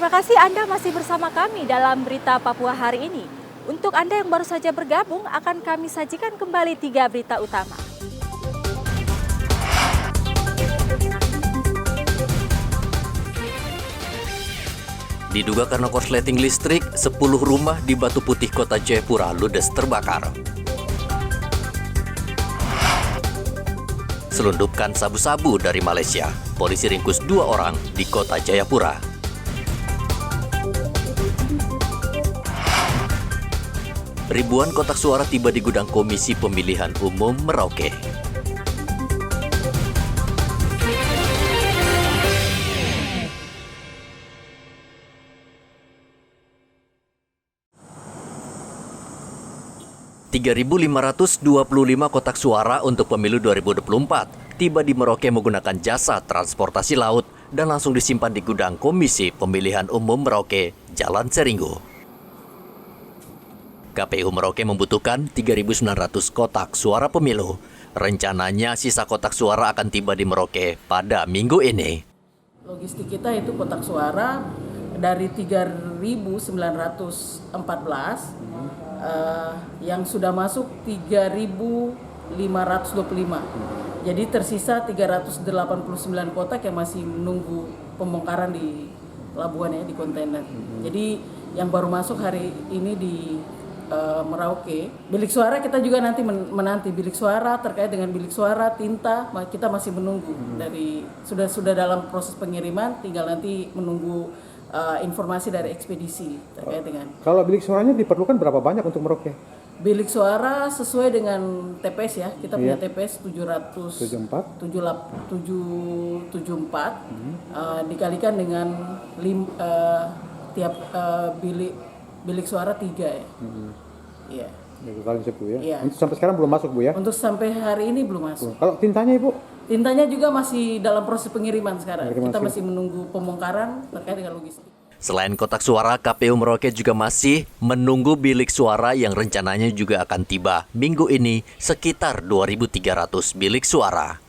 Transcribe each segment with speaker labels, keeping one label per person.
Speaker 1: Terima kasih Anda masih bersama kami dalam Berita Papua hari ini. Untuk Anda yang baru saja bergabung, akan kami sajikan kembali 3 berita utama.
Speaker 2: Diduga karena korsleting listrik, 10 rumah di Batu Putih, Kota Jayapura ludes terbakar. Selundupkan sabu-sabu dari Malaysia, polisi ringkus 2 orang di Kota Jayapura. Ribuan kotak suara tiba di gudang Komisi Pemilihan Umum Merauke. ...3.525 kotak suara untuk pemilu 2024 tiba di Merauke menggunakan jasa transportasi laut dan langsung disimpan di gudang Komisi Pemilihan Umum Merauke, Jalan Seringgo. KPU Merauke membutuhkan 3.900 kotak suara pemilu. Rencananya sisa kotak suara akan tiba di Merauke pada minggu ini.
Speaker 3: Logistik kita itu kotak suara dari 3.914 yang sudah masuk 3.525. Jadi tersisa 389 kotak yang masih menunggu pembongkaran di pelabuhan ya, di kontainer. Jadi yang baru masuk hari ini di Merauke. Bilik suara kita juga nanti menanti bilik suara, terkait dengan bilik suara, tinta kita masih menunggu dari sudah dalam proses pengiriman, tinggal nanti menunggu informasi dari ekspedisi terkait dengan.
Speaker 4: Kalau bilik suaranya diperlukan berapa banyak untuk Merauke?
Speaker 3: Bilik suara sesuai dengan TPS ya, kita punya TPS 774 dikalikan dengan tiap bilik suara 3 ya. Iya.
Speaker 4: Kali 10 ya.
Speaker 3: Iya.
Speaker 4: Untuk sampai sekarang belum masuk Bu ya?
Speaker 3: Untuk sampai hari ini belum masuk.
Speaker 4: Kalau tintanya Ibu?
Speaker 3: Tintanya juga masih dalam proses pengiriman sekarang. Kita
Speaker 4: masih.
Speaker 3: masih menunggu pembongkaran terkait dengan logistik.
Speaker 2: Selain kotak suara, KPU Merauke juga masih menunggu bilik suara yang rencananya juga akan tiba minggu ini sekitar 2.300 bilik suara.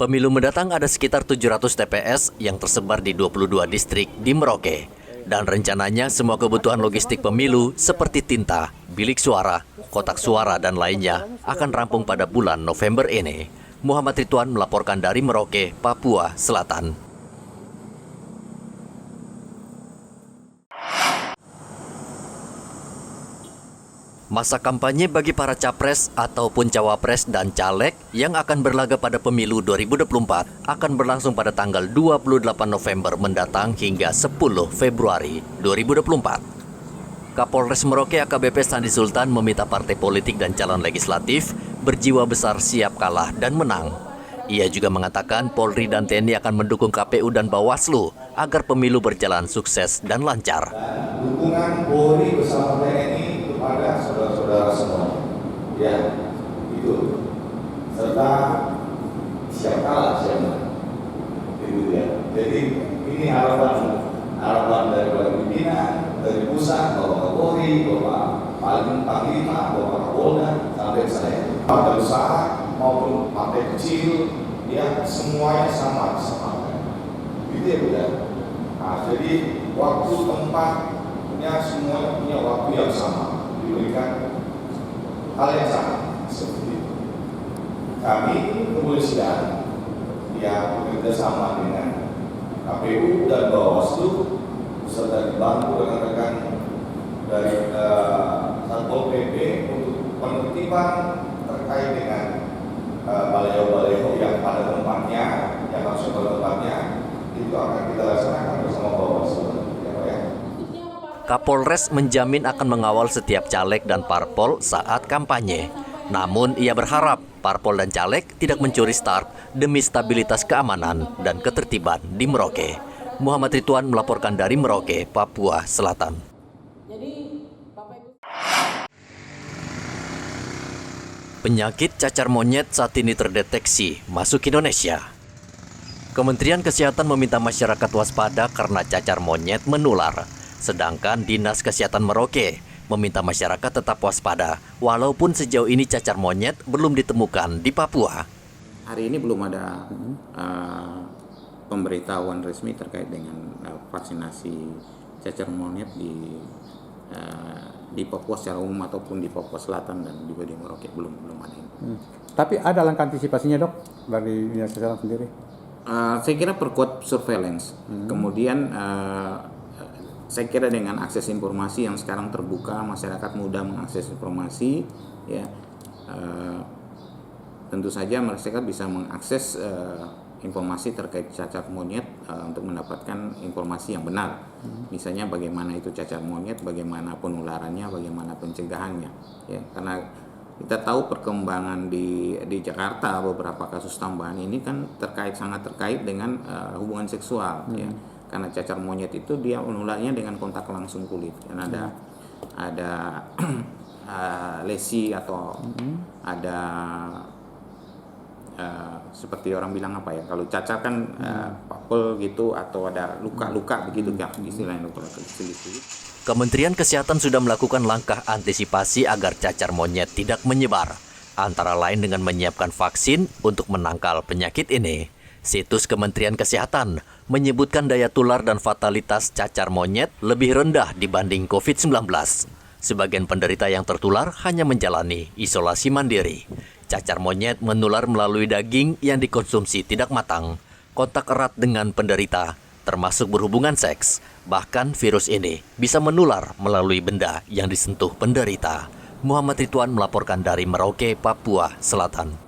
Speaker 2: Pemilu mendatang ada sekitar 700 TPS yang tersebar di 22 distrik di Merauke. Dan rencananya semua kebutuhan logistik pemilu seperti tinta, bilik suara, kotak suara, dan lainnya akan rampung pada bulan November ini. Muhammad Ridwan melaporkan dari Merauke, Papua Selatan. Masa kampanye bagi para capres ataupun cawapres dan caleg yang akan berlaga pada pemilu 2024 akan berlangsung pada tanggal 28 November mendatang hingga 10 Februari 2024. Kapolres Merauke AKBP Sandi Sultan meminta partai politik dan calon legislatif berjiwa besar siap kalah dan menang. Ia juga mengatakan Polri dan TNI akan mendukung KPU dan Bawaslu agar pemilu berjalan sukses dan lancar.
Speaker 5: Dukungan Polri bersama TNI kepada saudara-saudara semuanya, ya, itu, serta siap kalah, siap menang, itu ya. Jadi ini harapan dari pimpinan, dari pusat, Bapak Kapolri, Bapak Panglima, Bapak Kapolda, sampai saya. Partai besar maupun partai kecil, ya semuanya sama. Itu ya benar. Nah, jadi waktu tempatnya semuanya punya waktu yang sama. Diberikan hal yang sama seperti itu. Kami kepolisian yang bekerja sama dengan KPU dan Bawaslu serta dibantu rekan-rekan dari Satpol PP untuk penertiban terkait dengan baliho-baliho yang pada tempatnya, yang masuk ke tempatnya, itu akan kita laksanakan bersama Bawaslu.
Speaker 2: Kapolres menjamin akan mengawal setiap caleg dan parpol saat kampanye. Namun ia berharap parpol dan caleg tidak mencuri start demi stabilitas keamanan dan ketertiban di Merauke. Muhammad Ridwan melaporkan dari Merauke, Papua Selatan. Penyakit cacar monyet saat ini terdeteksi masuk Indonesia. Kementerian Kesehatan meminta masyarakat waspada karena cacar monyet menular. Sedangkan Dinas Kesehatan Merauke meminta masyarakat tetap waspada walaupun sejauh ini cacar monyet belum ditemukan di Papua.
Speaker 6: Hari ini belum ada pemberitahuan resmi terkait dengan vaksinasi cacar monyet di Papua secara umum ataupun di Papua Selatan dan juga di Merauke belum ada ini.
Speaker 4: Tapi ada langkah antisipasinya dok dari Dinas Kesehatan sendiri?
Speaker 6: Saya kira perkuat surveillance. Kemudian saya kira dengan akses informasi yang sekarang terbuka, masyarakat mudah mengakses informasi, ya tentu saja masyarakat bisa mengakses informasi terkait cacar monyet untuk mendapatkan informasi yang benar. Misalnya bagaimana itu cacar monyet, bagaimana penularannya, bagaimana pencegahannya. Ya, karena kita tahu perkembangan di Jakarta beberapa kasus tambahan ini kan sangat terkait dengan hubungan seksual. Ya. Karena cacar monyet itu dia menularnya dengan kontak langsung kulit. Dan ada lesi atau ada seperti orang bilang apa ya, kalau cacar kan papel gitu atau ada luka-luka begitu ya istilahnya luka kulit.
Speaker 2: Kementerian Kesehatan sudah melakukan langkah antisipasi agar cacar monyet tidak menyebar, antara lain dengan menyiapkan vaksin untuk menangkal penyakit ini. Situs Kementerian Kesehatan menyebutkan daya tular dan fatalitas cacar monyet lebih rendah dibanding COVID-19. Sebagian penderita yang tertular hanya menjalani isolasi mandiri. Cacar monyet menular melalui daging yang dikonsumsi tidak matang, kontak erat dengan penderita, termasuk berhubungan seks. Bahkan virus ini bisa menular melalui benda yang disentuh penderita. Muhammad Ridwan melaporkan dari Merauke, Papua Selatan.